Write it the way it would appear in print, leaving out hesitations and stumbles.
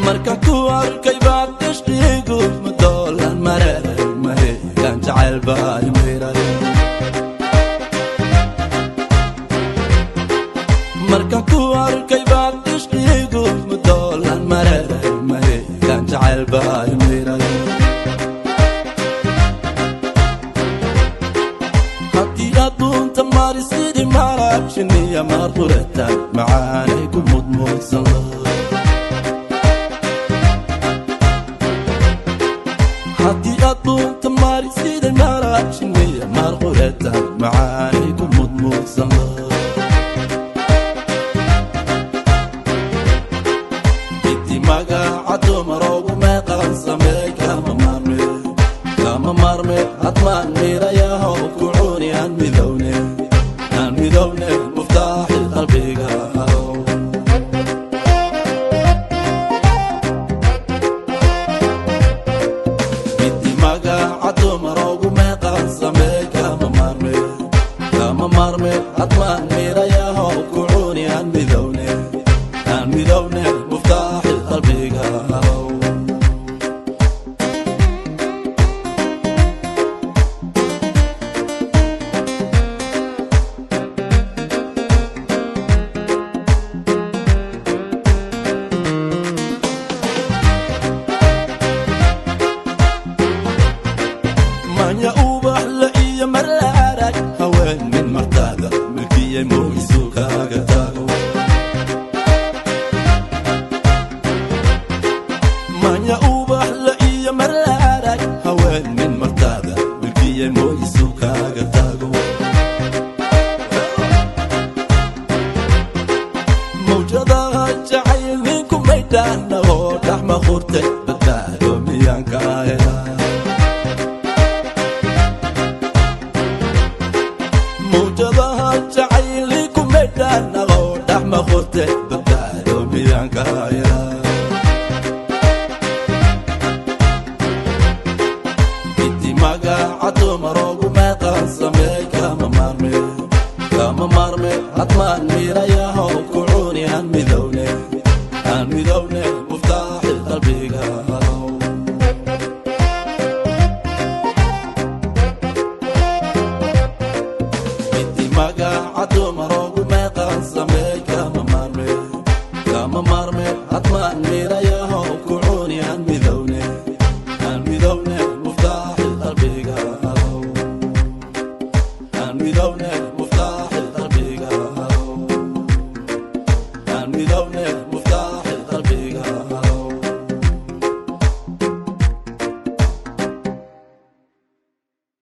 markaan ku arkay baad ishqiigu madoolan mareeray maheegan jacayl baa imiray markaan ku arkay baad ishqiigu madoolan mareeray maheegan jacayl baa imiray haddii adduunta mari sidii marab shiniya marqurata macaanay ku mudmuudsan haddii adduunta mari sidii marab shiniya marqurata macaanay ku mudmuudsan magaca dumaroogu meeqan sameey kama marme hadmaan miirayahow ku cuni aan midowne muftaaxi qalbiga midi magaca dumaroogu meeqan sameey kama marme hadmaan miirayahow ku cuni aan midowne muftaaxi qalbiga manya ubax la iyo mar la arag haween min martaada milkiyay moogisu kaaga taago manya ubax la iyo mar la arag haween min martaada milkiyay moogisu kaaga taago mawjadaha jacayl ninku maydhaana oo dhaxma qurtay badbaado miyaan ka helaa mawjadaha jacayl ninku maydhaana oo dhaxma qurtay badbaado miyaan ka helaa magaca dumaroogu meeqan sameey kama marme hadmaan miirayahow ku cuni aan midowne muftaaxi qalbiga midi magaca dumaroogu meeqan sameey kama marme hadmaan miirayahow